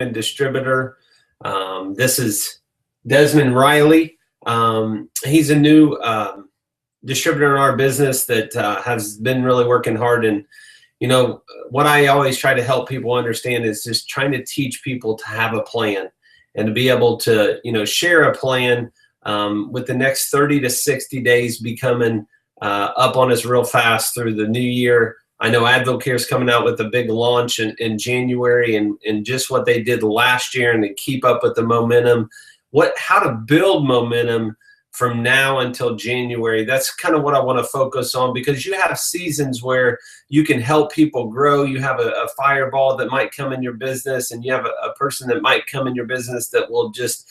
and distributor. This is Desmond Riley. He's a new distributor in our business that has been really working hard. And, you know, what I always try to help people understand is just trying to teach people to have a plan and to be able to, you know, share a plan with the next 30 to 60 days becoming up on us real fast through the new year. I know Advocare is coming out with a big launch in January, and just what they did last year and to keep up with the momentum, how to build momentum from now until January. That's kind of what I want to focus on, because you have seasons where you can help people grow. You have a fireball that might come in your business, and you have a person that might come in your business that will just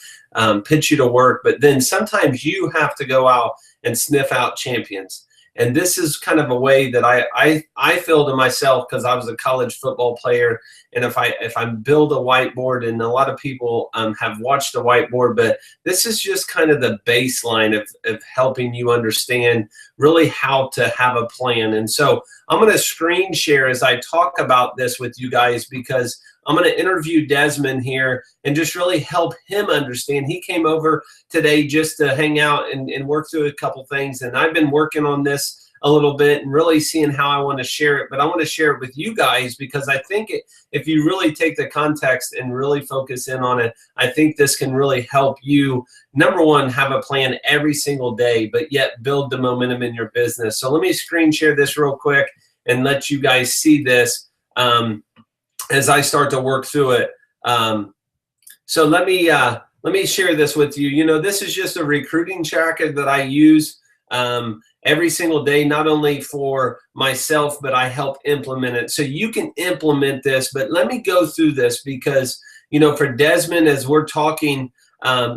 pitch you to work. But then sometimes you have to go out and sniff out champions. And this is kind of a way that I feel to myself, because I was a college football player. And if I build a whiteboard, and a lot of people have watched the whiteboard, but this is just kind of the baseline of helping you understand really how to have a plan. And so I'm going to screen share as I talk about this with you guys, because I'm going to interview Desmond here and just really help him understand. He came over today just to hang out and work through a couple things. And I've been working on this a little bit and really seeing how I want to share it. But I want to share it with you guys, because I think if you really take the context and really focus in on it, I think this can really help you, number one, have a plan every single day, but yet build the momentum in your business. So let me screen share this real quick and let you guys see this as I start to work through it. So let me share this with you. You know, this is just a recruiting tracker that I use every single day, not only for myself, but I help implement it. So you can implement this, but let me go through this, because, you know, for Desmond, as we're talking,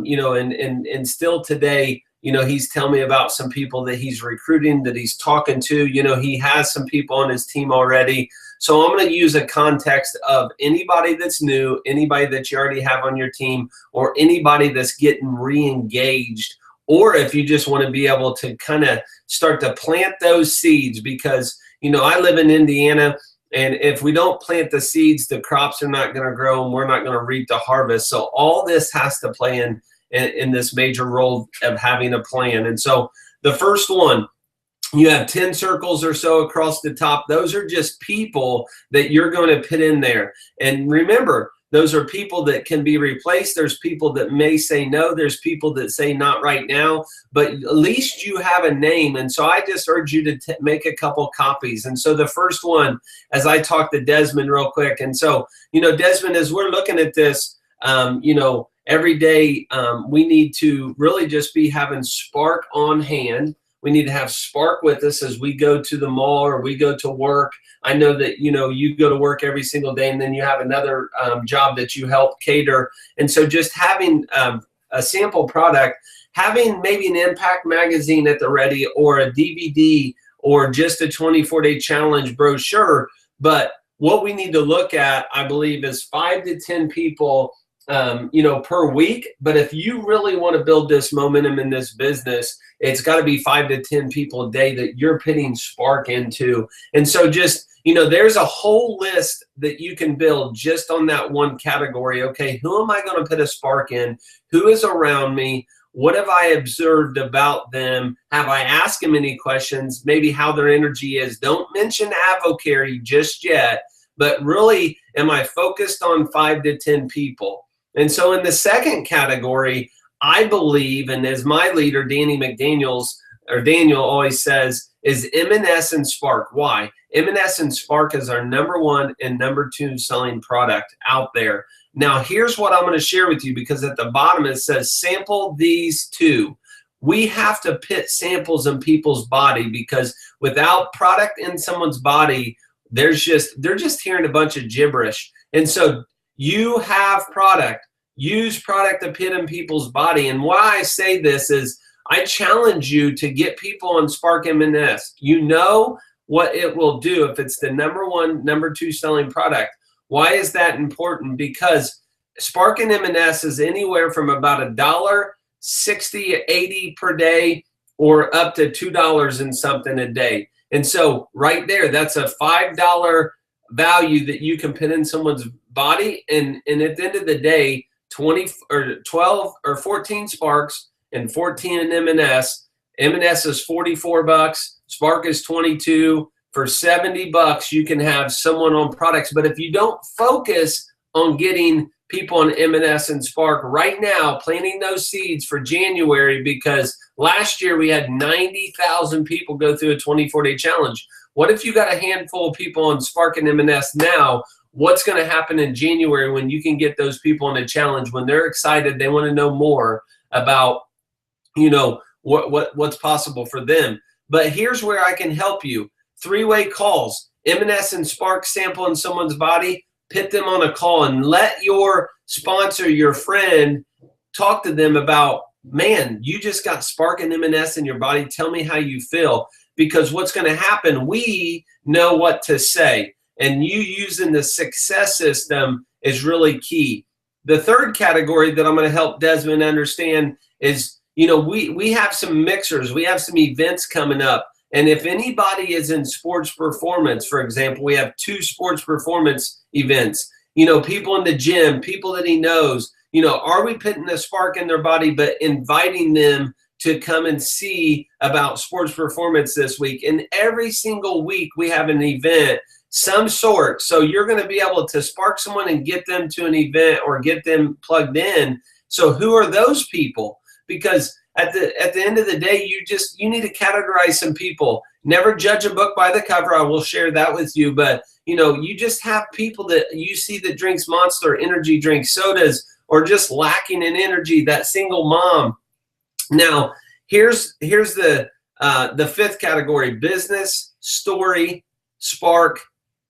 you know, and still today, you know, he's telling me about some people that he's recruiting, that he's talking to. You know, he has some people on his team already. So I'm going to use a context of anybody that's new, anybody that you already have on your team, or anybody that's getting re-engaged, or if you just want to be able to kind of start to plant those seeds. Because, you know, I live in Indiana, and if we don't plant the seeds, the crops are not going to grow, and we're not going to reap the harvest. So all this has to play in this major role of having a plan. And so the first one, you have 10 circles or so across the top. Those are just people that you're going to put in there. And remember, those are people that can be replaced. There's people that may say no. There's people that say not right now, but at least you have a name. And so I just urge you to make a couple copies. And so the first one, as I talk to Desmond real quick. And so, you know, Desmond, as we're looking at this, you know, every day we need to really just be having Spark on hand. We need to have Spark with us as we go to the mall or we go to work. I know that, you know, you go to work every single day, and then you have another job that you help cater. And so just having a sample product, having maybe an impact magazine at the ready, or a DVD, or just a 24-day challenge brochure. But what we need to look at, I believe, is 5 to 10 people you know, per week. But if you really want to build this momentum in this business, it's got to be 5 to 10 people a day that you're putting Spark into. And so just, you know, there's a whole list that you can build just on that one category. Okay, who am I going to put a Spark in? Who is around me? What have I observed about them? Have I asked them any questions? Maybe how their energy is. Don't mention Advocare just yet, but really, am I focused on 5 to 10 people? And so in the second category, I believe, and as my leader, Danny McDaniels, or Daniel always says, is M&S and Spark. Why? M&S and Spark is our #1 and #2 selling product out there. Now, here's what I'm going to share with you, because at the bottom it says, sample these two. We have to put samples in people's body, because without product in someone's body, they're just hearing a bunch of gibberish. And so you have product. Use product to put in people's body. And why I say this is, I challenge you to get people on Spark M&S. You know what it will do if it's the #1, #2 selling product. Why is that important? Because Spark and M&S is anywhere from about $1.60, $1.80 per day, or up to $2 and something a day. And so right there, that's a $5 value that you can put in someone's body. And at the end of the day, 20 or 12 or 14 Sparks and 14 in M&S. M&S is $44. Spark is $22. For $70, you can have someone on products. But if you don't focus on getting people on M&S and Spark right now, planting those seeds for January, because last year we had 90,000 people go through a 24-day challenge. What if you got a handful of people on Spark and M&S now? What's going to happen in January when you can get those people on a challenge, when they're excited, they want to know more about, you know, what's possible for them. But here's where I can help you. 3-way calls, M&S and Spark sample in someone's body, put them on a call and let your sponsor, your friend, talk to them about, man, you just got Spark and M&S in your body. Tell me how you feel. Because what's going to happen, we know what to say. And you using the success system is really key. The third category that I'm going to help Desmond understand is, you know, we have some mixers. We have some events coming up. And if anybody is in sports performance, for example, we have 2 sports performance events, you know, people in the gym, people that he knows, you know, are we putting a spark in their body, but inviting them to come and see about sports performance this week? And every single week we have an event, some sort. So you're going to be able to spark someone and get them to an event or get them plugged in. So who are those people? Because at the end of the day, you need to categorize some people. Never judge a book by the cover. I will share that with you. But, you know, you just have people that you see that drinks Monster energy drinks, sodas, or just lacking in energy, that single mom. Now, here's the 5th category: business, story, Spark,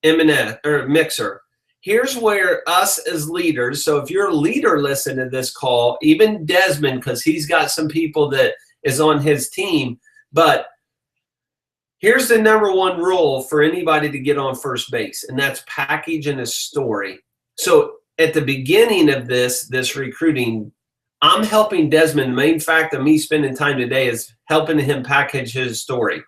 M&S, or mixer. Here's where us as leaders, so if you're a leader listening to this call, even Desmond, because he's got some people that is on his team, but here's the #1 rule for anybody to get on first base, and that's package and a story. So at the beginning of this recruiting, I'm helping Desmond. The main fact of me spending time today is helping him package his story.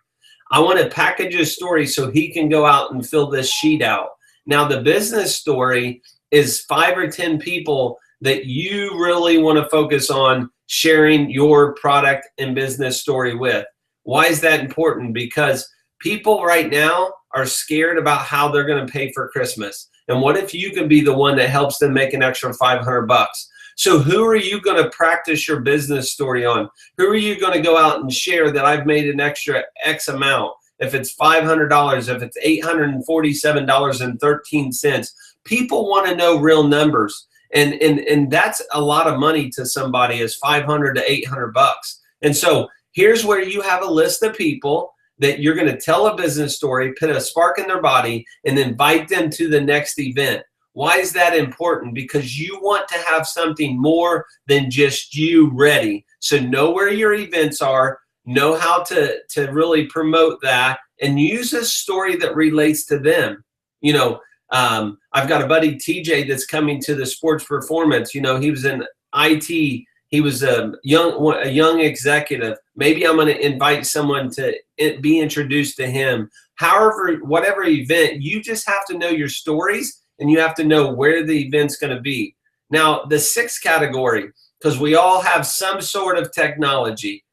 I want to package his story so he can go out and fill this sheet out. Now, the business story is 5 or 10 people that you really want to focus on sharing your product and business story with. Why is that important? Because people right now are scared about how they're going to pay for Christmas. And what if you can be the one that helps them make an extra $500? So who are you going to practice your business story on? Who are you going to go out and share that I've made an extra X amount? If it's $500, if it's $847.13, people want to know real numbers. And that's a lot of money to somebody, is $500 to $800. And so here's where you have a list of people that you're going to tell a business story, put a spark in their body, and invite them to the next event. Why is that important? Because you want to have something more than just you ready. So know where your events are, know how to really promote that, and use a story that relates to them. You know, I've got a buddy, TJ, that's coming to the sports performance. You know, he was in IT. He was a young executive. Maybe I'm going to invite someone to be introduced to him. However, whatever event, you just have to know your stories, and you have to know where the event's going to be. Now, the 6th category, because we all have some sort of technology,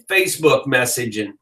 Facebook messaging.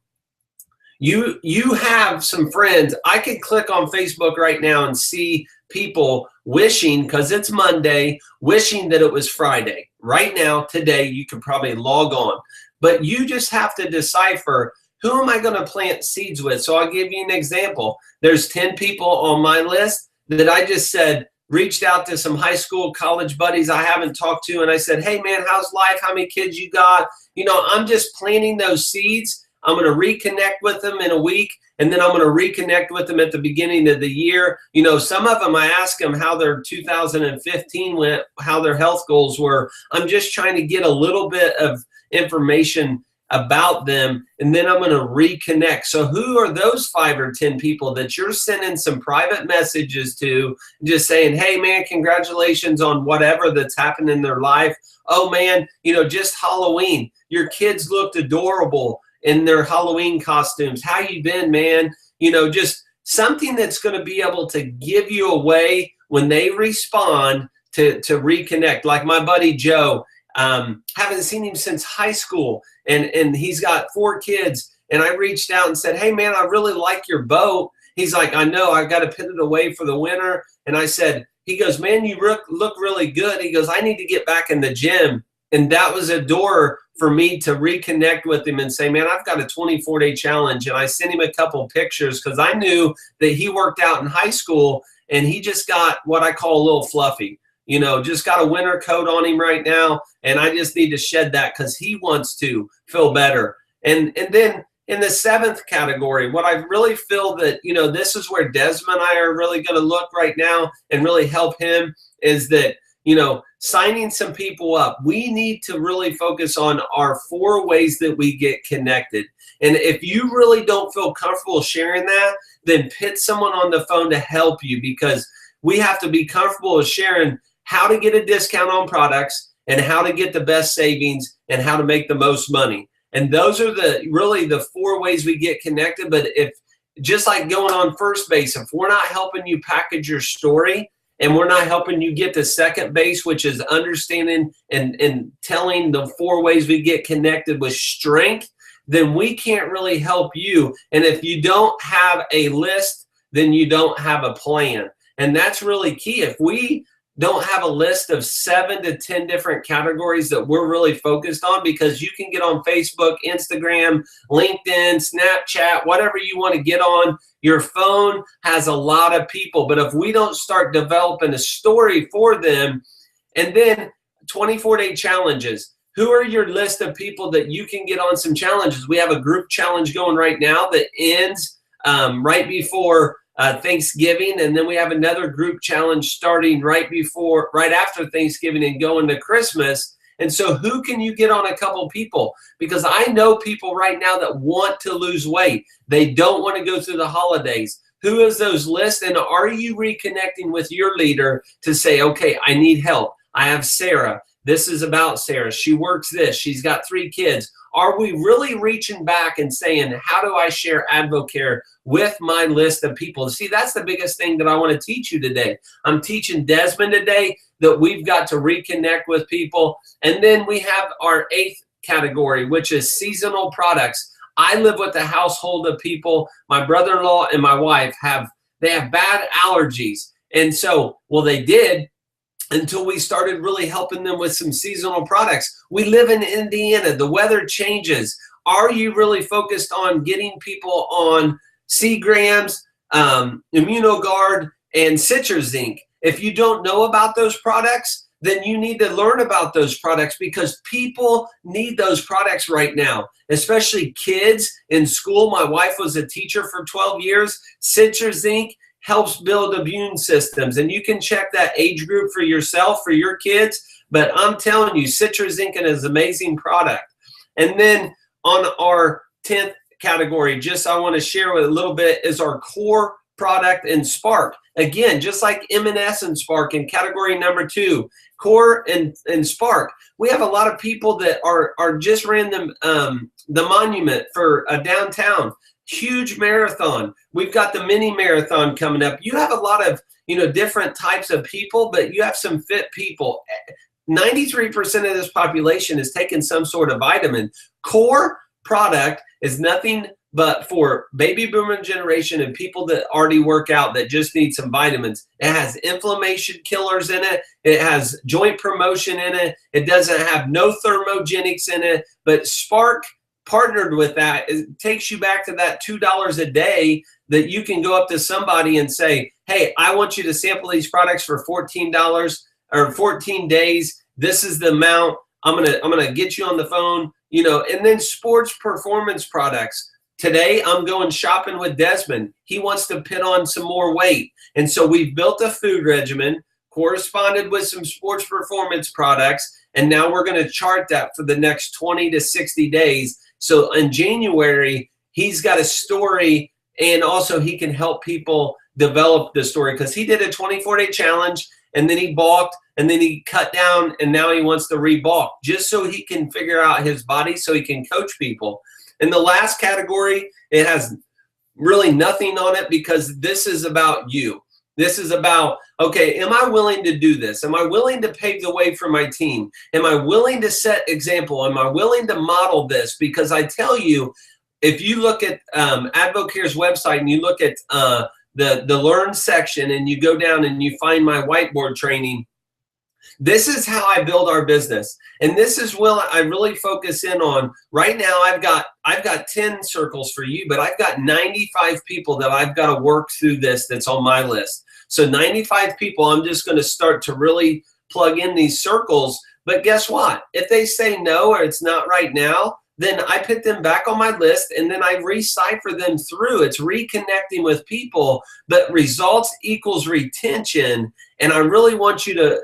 You have some friends. I could click on Facebook right now and see people wishing, because it's Monday, wishing that it was Friday. Right now, today, you could probably log on. But you just have to decipher, who am I going to plant seeds with? So I'll give you an example. There's 10 people on my list that I just said, reached out to some high school, college buddies I haven't talked to, and I said, hey, man, how's life? How many kids you got? You know, I'm just planting those seeds. I'm going to reconnect with them in a week, and then I'm going to reconnect with them at the beginning of the year. You know, some of them, I ask them how their 2015 went, how their health goals were. I'm just trying to get a little bit of information about them, and then I'm going to reconnect. So who are those 5 or 10 people that you're sending some private messages to, just saying, hey, man, congratulations on whatever that's happened in their life. Oh, man, you know, just Halloween. Your kids looked adorable in their Halloween costumes. How you been, man? You know, just something that's going to be able to give you a way when they respond to reconnect. Like my buddy Joe, haven't seen him since high school, and he's got 4 kids. And I reached out and said, hey man, I really like your boat. He's like, I know, I got to put it away for the winter. And I said, he goes, man, you look really good. He goes, I need to get back in the gym. And that was a door for me to reconnect with him and say, man, I've got a 24-day challenge. And I sent him a couple pictures because I knew that he worked out in high school and he just got what I call a little fluffy. You know, just got a winter coat on him right now. And I just need to shed that because he wants to feel better. And then in the 7th category, what I really feel that, you know, this is where Desmond and I are really going to look right now and really help him is that, you know, signing some people up. We need to really focus on our 4 ways that we get connected. And if you really don't feel comfortable sharing that, then put someone on the phone to help you, because we have to be comfortable with sharing how to get a discount on products and how to get the best savings and how to make the most money. And those are really the 4 ways we get connected. But if, just like going on first base, if we're not helping you package your story and we're not helping you get to second base, which is understanding and telling the 4 ways we get connected with strength, then we can't really help you. And if you don't have a list, then you don't have a plan. And that's really key. If we don't have a list of 7 to 10 different categories that we're really focused on, because you can get on Facebook, Instagram, LinkedIn, Snapchat, whatever you want to get on. Your phone has a lot of people, but if we don't start developing a story for them, and then 24-day challenges. Who are your list of people that you can get on some challenges? We have a group challenge going right now that ends right before Thanksgiving, and then we have another group challenge starting right after Thanksgiving and going to Christmas. And so who can you get on a couple people? Because I know people right now that want to lose weight. They don't want to go through the holidays. Who is those lists? And are you reconnecting with your leader to say, okay, I need help. I have Sarah. This is about Sarah. She works this. She's got 3 kids. Are we really reaching back and saying, how do I share AdvoCare with my list of people? See, that's the biggest thing that I want to teach you today. I'm teaching Desmond today that we've got to reconnect with people. And then we have our 8th category, which is seasonal products. I live with a household of people. My brother-in-law and my wife have bad allergies. And so, well, they did, until we started really helping them with some seasonal products. We live in Indiana. The weather changes. Are you really focused on getting people on Seagrams, Immunoguard, and Citrazine? If you don't know about those products, then you need to learn about those products, because people need those products right now, especially kids in school. My wife was a teacher for 12 years. Citrazine helps build immune systems, and you can check that age group for yourself, for your kids. But I'm telling you, Citrazine is an amazing product. And then on our 10th category, just I want to share with a little bit, is our core product and Spark. Again, just like M&S and Spark in category number 2, core and Spark. We have a lot of people that are just ran the Monument for downtown. Huge marathon. We've got the mini marathon coming up. You have a lot of, different types of people, but you have some fit people. 93% of this population is taking some sort of vitamin. Core product is nothing but for baby boomer generation and people that already work out that just need some vitamins. It has inflammation killers in it. It has joint promotion in it. It doesn't have no thermogenics in it, but Spark partnered with that. It takes you back to that $2 a day that you can go up to somebody and say, hey, I want you to sample these products for $14 or 14 days. This is the amount. I'm gonna get you on the phone, and then sports performance products. Today, I'm going shopping with Desmond. He wants to put on some more weight. And so we've built a food regimen, corresponded with some sports performance products, and now we're going to chart that for the next 20 to 60 days. So in January, he's got a story, and also he can help people develop the story, because he did a 24-day challenge, and then he balked, and then he cut down, and now he wants to re-balk, just so he can figure out his body so he can coach people. In the last category, it has really nothing on it, because this is about you. This is about, okay, am I willing to do this? Am I willing to pave the way for my team? Am I willing to set example? Am I willing to model this? Because I tell you, if you look at Advocare's website and you look at the Learn section and you go down and you find my whiteboard training, this is how I build our business. And this is what I really focus in on. Right now, I've got 10 circles for you, but I've got 95 people that I've got to work through this that's on my list. So 95 people, I'm just going to start to really plug in these circles. But guess what? If they say no, or it's not right now, then I put them back on my list, and then I recipher them through. It's reconnecting with people, but results equals retention. And I really want you to,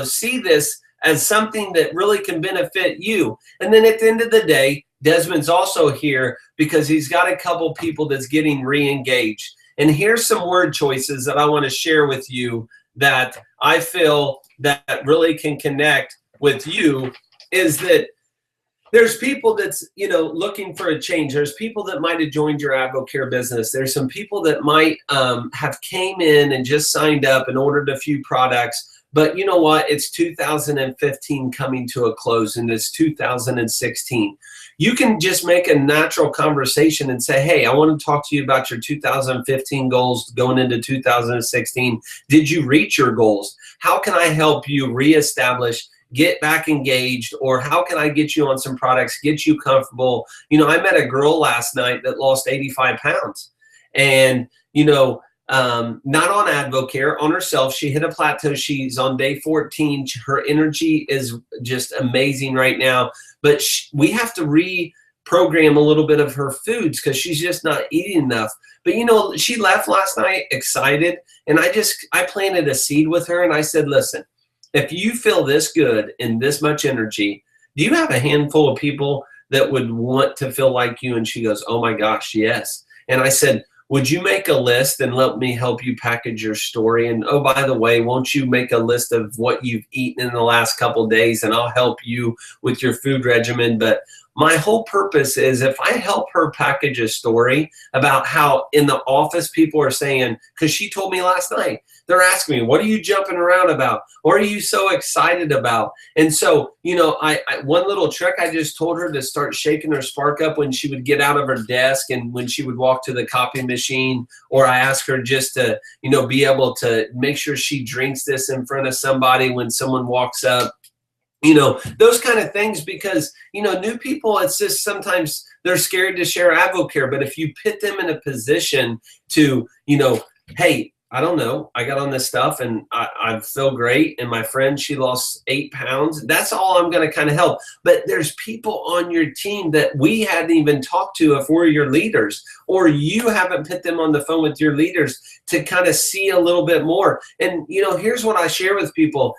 see this as something that really can benefit you. And then at the end of the day, Desmond's also here because he's got a couple people that's getting re-engaged. And here's some word choices that I want to share with you that I feel that really can connect with you, is that there's people that's, looking for a change. There's people that might have joined your Advocare business. There's some people that might have came in and just signed up and ordered a few products. But you know what? It's 2015 coming to a close, and it's 2016. You can just make a natural conversation and say, hey, I want to talk to you about your 2015 goals going into 2016. Did you reach your goals? How can I help you reestablish, get back engaged, or how can I get you on some products, get you comfortable? I met a girl last night that lost 85 pounds. And, not on Advocare, on herself. She hit a plateau. She's on day 14. Her energy is just amazing right now. But we have to reprogram a little bit of her foods because she's just not eating enough. But, she left last night excited. And I planted a seed with her. And I said, listen, if you feel this good and this much energy, do you have a handful of people that would want to feel like you? And she goes, oh my gosh, yes. And I said, would you make a list and let me help you package your story? And oh, by the way, won't you make a list of what you've eaten in the last couple of days, and I'll help you with your food regimen. But my whole purpose is, if I help her package a story about how in the office people are saying, because she told me last night, they're asking me, what are you jumping around about? What are you so excited about? And so, I one little trick I just told her to start shaking her spark up when she would get out of her desk and when she would walk to the copy machine, or I ask her just to, be able to make sure she drinks this in front of somebody when someone walks up. Those kind of things, because, new people, it's just sometimes they're scared to share Advocare. But if you put them in a position to, hey, I don't know, I got on this stuff and I feel great. And my friend, she lost 8 pounds. That's all I'm going to kind of help. But there's people on your team that we hadn't even talked to if we're your leaders, or you haven't put them on the phone with your leaders to kind of see a little bit more. And, here's what I share with people.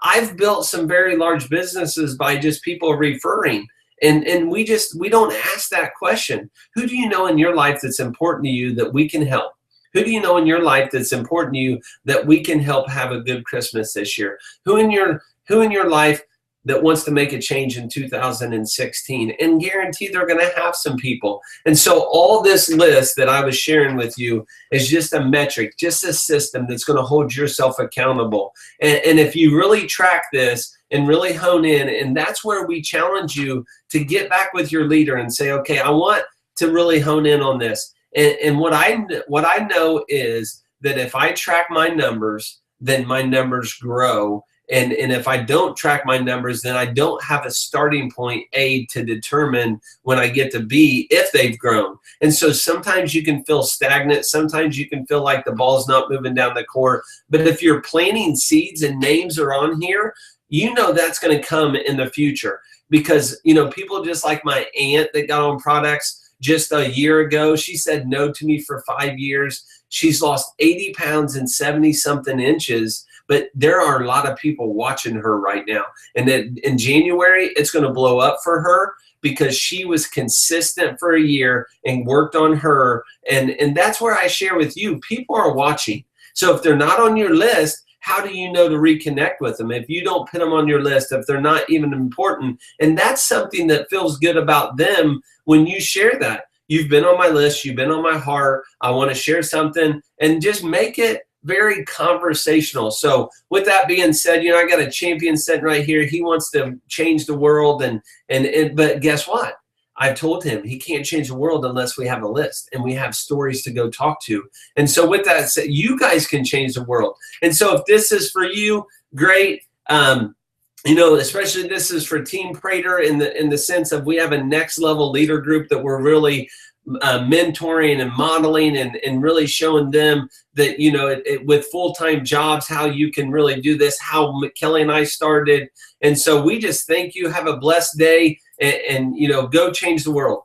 I've built some very large businesses by just people referring. And we don't ask that question. Who do you know in your life that's important to you that we can help? Who do you know in your life that's important to you that we can help have a good Christmas this year? Who in your life that wants to make a change in 2016? And guarantee they're going to have some people. And so all this list that I was sharing with you is just a metric, just a system that's going to hold yourself accountable. And if you really track this and really hone in, and that's where we challenge you to get back with your leader and say, okay, I want to really hone in on this. And what I know is that if I track my numbers, then my numbers grow. And if I don't track my numbers, then I don't have a starting point, A, to determine when I get to B if they've grown. And so sometimes you can feel stagnant. Sometimes you can feel like the ball's not moving down the court. But if you're planting seeds and names are on here, that's going to come in the future. Because, people just like my aunt that got on products just a year ago, she said no to me for 5 years. She's lost 80 pounds and 70-something inches. But there are a lot of people watching her right now. And then in January, it's going to blow up for her because she was consistent for a year and worked on her. And that's where I share with you, people are watching. So if they're not on your list, how do you know to reconnect with them? If you don't put them on your list, if they're not even important, and that's something that feels good about them when you share that. you've been on my list, you've been on my heart. I want to share something, and just make it very conversational. So with that being said, I got a champion sitting right here. He wants to change the world, but guess what? I've told him he can't change the world unless we have a list and we have stories to go talk to. And so with that said, you guys can change the world. And so if this is for you, great. Especially this is for Team Prater in the sense of we have a next level leader group that we're really mentoring and modeling and really showing them that, with full-time jobs, how you can really do this, how Kelly and I started. And so we just thank you. Have a blessed day and go change the world.